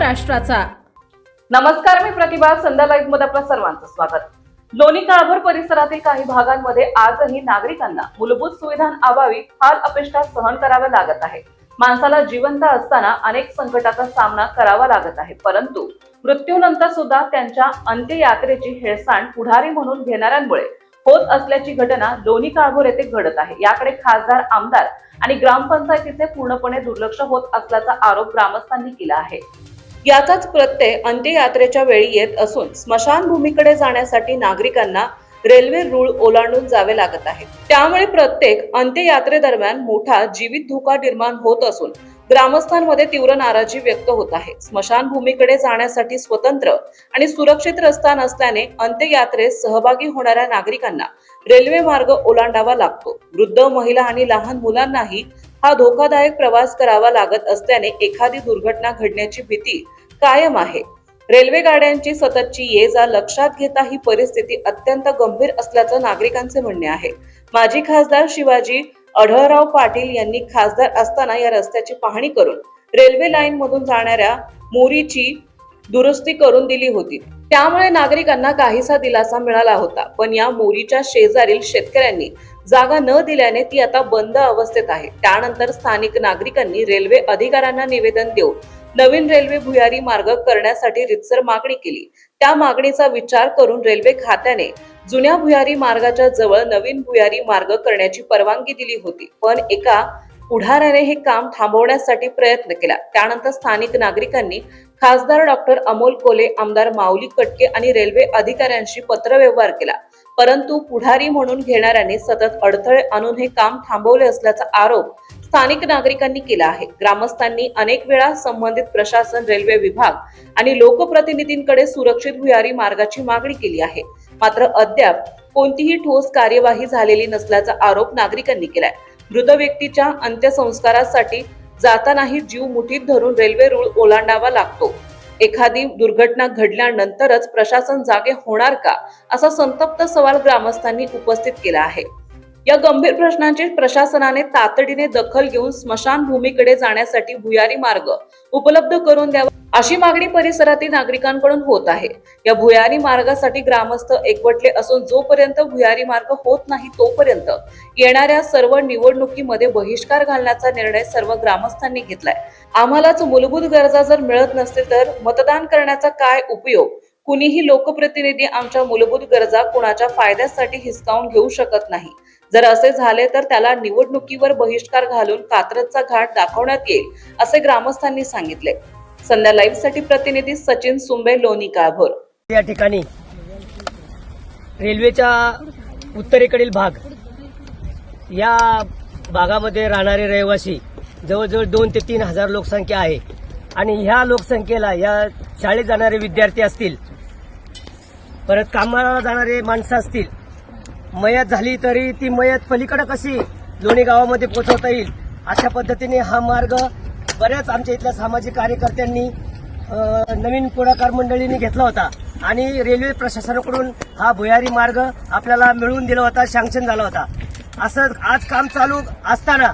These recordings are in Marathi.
महाराष्ट्राचा। नमस्कार, मी प्रतिभा। संध्या लाईव्ह मध्ये आपल्या सर्वांचं स्वागत। लोणी काळभोर परिसरातील काही भागांमध्ये आजही नागरिकांना मूलभूत सुविधांअभावी हाल अपेष्टा सहन कराव्या लागत आहे। माणसाला जिवंत असताना अनेक संकटाचा सामना करावा लागत आहे, परंतु मृत्यूनंतर सुद्धा त्यांच्या अंत्ययात्रेची हेळसांड पुढारी म्हणून घेणाऱ्यांमुळे होत असल्याची घटना लोणी काळभोर येथे घडत आहे। याकडे खासदार, आमदार आणि ग्रामपंचायतीचे पूर्णपणे दुर्लक्ष होत असल्याचा आरोप ग्रामस्थांनी केला आहे। याचाच प्रत्यय अंत्ययात्रेच्या वेळी येत असून स्मशानभूमीकडे जाण्यासाठी नागरिकांना रेल्वे रूळ ओलांडून जावे लागत आहे। त्यामुळे प्रत्येक अंत्ययात्रेदरम्यान मोठा जीवित धोका निर्माण होत असून ग्रामस्थांमध्ये तीव्र नाराजी व्यक्त होत आहे। स्मशानभूमीकडे जाण्यासाठी स्वतंत्र आणि सुरक्षित रस्ता नसल्याने अंत्ययात्रेत सहभागी होणाऱ्या नागरिकांना रेल्वे मार्ग ओलांडावा लागतो। वृद्ध, महिला आणि लहान मुलांनाही हा धोकादायक प्रवास करावा लागत असल्याने एखादी दुर्घटना घडण्याची भीती कायम आहे। रेल्वे गाड्यांची सततची ये-जा लक्षात घेता ही परिस्थिती अत्यंत गंभीर असल्याचं नागरिकांचे म्हणणे आहे। माजी खासदार शिवाजी आढळराव पाटील यांनी खासदार असताना या रस्त्याची पाहणी करून रेल्वे लाईन मधून जाणाऱ्या मोरीची दुरुस्ती करून दिली होती। त्यामुळे नागरिकांना काहीसा दिलासा मिळाला होता, पण या मोरीच्या शेजारील शेतकऱ्यांनी जागा न दिल्याने ती आता बंद अवस्थेत आहे। त्यानंतर स्थानिक नागरिकांनी रेल्वे अधिकाऱ्यांना निवेदन देऊन नवीन रेल्वे भुयारी मार्ग करण्यासाठी रितसर मागणी केली। त्या मागणीचा विचार करून रेल्वे खात्याने जुन्या भुयारी मार्गाच्या जवळ नवीन भुयारी मार्ग करण्याची परवानगी दिली होती, पण एका पुढाऱ्याने हे काम थांबवण्यासाठी प्रयत्न केला। त्यानंतर स्थानिक नागरिकांनी खासदार डॉक्टर अमोल कोले, आमदार माऊली कटके आणि रेल्वे अधिकाऱ्यांशी पत्रव्यवहार केला, परंतु पुढारी म्हणून घेणाऱ्यांनी सतत अडथळे आणून हे काम थांबवले असल्याचा आरोप स्थानिक नागरिकांनी केला आहे। ग्रामस्थांनी अनेक वेळा संबंधित प्रशासन, रेल्वे विभाग आणि लोकप्रतिनिधींकडे सुरक्षित भुयारी मार्गाची मागणी केली आहे, मात्र अद्याप कोणतीही ठोस कार्यवाही झालेली नसल्याचा आरोप नागरिकांनी केलाय। मृत व्यक्तीच्या अंत्यसंस्कारासाठी जातानाही जीव मुठीत धरून रेल्वे रूळ ओलांडावा लागतो। एखादी दुर्घटना घडल्यानंतरच प्रशासन जागे होणार का, असा संतप्त सवाल ग्रामस्थांनी उपस्थित केला आहे। या गंभीर प्रश्नांची प्रशासनाने तातडीने दखल घेऊन स्मशानभूमीकडे जाण्यासाठी भुयारी मार्ग उपलब्ध करून द्यावा, अशी मागणी परिसरातील नागरिकांकडून होत आहे। या भुयारी मार्गासाठी ग्रामस्थ एकवटले असून जोपर्यंत भुयारी मार्ग होत नाही तोपर्यंत येणाऱ्या सर्व निवडणुकीमध्ये बहिष्कार घालण्याचा निर्णय सर्व ग्रामस्थांनी घेतलाय। आम्हालाच मूलभूत गरजा जर मिळत नसतील तर मतदान करण्याचा काय उपयोग? कुणीही लोकप्रतिनिधी आमच्या मूलभूत गरजा कुणाच्या फायद्यासाठी हिसकावून घेऊ शकत नाही। जर असे झाले तर त्याला निवडणुकीवर बहिष्कार घालून कात्रजचा घाट दाखवण्यात येईल, असे ग्रामस्थांनी सांगितले। संध्या लाईव्ह साठी प्रतिनिधी सचिन सुंबे, लोणी काळभोर। या ठिकाणी रेल्वेच्या उत्तरेकडील भाग, या भागामध्ये राहणारे रहिवासी जवळजवळ 2 ते 3 हजार लोकसंख्या आहे आणि ह्या लोकसंख्येला या शाळेत जाणारे विद्यार्थी असतील, परत कामाला जाणारे माणसं असतील, मयत झाली तरी ती मयत पलीकडे कशी लोणी गावामध्ये पोहोचवता येईल अशा पद्धतीने हा मार्ग बऱ्याच आमच्या इथल्या सामाजिक कार्यकर्त्यांनी, नवीन पुढाकार मंडळींनी घेतला होता आणि रेल्वे प्रशासनाकडून हा भुयारी मार्ग आपल्याला मिळवून दिला होता, सँक्शन झाला होता। असं आज काम चालू असताना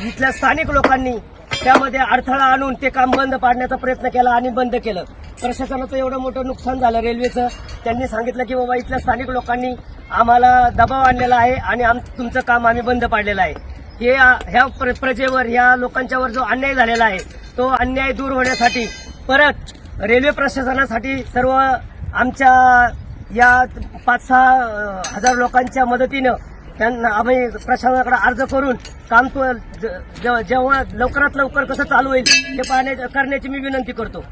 इथल्या स्थानिक लोकांनी त्यामध्ये अडथळा आणून ते काम बंद पाडण्याचा प्रयत्न केला आणि बंद केलं। प्रशासनाचं एवढं मोठं नुकसान झालं रेल्वेचं। त्यांनी सांगितलं की बाबा इथल्या स्थानिक लोकांनी आम्हाला दबाव आणलेला आहे आणि तुमचं काम आम्ही बंद पाडलेलं आहे। ह्या प्रजेवर, ह्या लोकांच्यावर जो अन्याय झालेला आहे तो अन्याय दूर होण्यासाठी परत रेल्वे प्रशासनासाठी सर्व आमच्या या 5-6 हजार लोकांच्या मदतीनं त्यांना आम्ही प्रशासनाकडे अर्ज करून काम जेव्हा लवकरात लवकर कसं चालू होईल हे करण्याची मी विनंती करतो।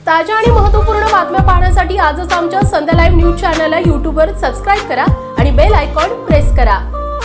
ताज्या आणि महत्त्वपूर्ण बातम्या पाहण्यासाठी आजच आमच्या संध्या लाईव्ह न्यूज चॅनलला YouTubeवर सबस्क्राईब करा आणि बेल आयकॉन प्रेस करा।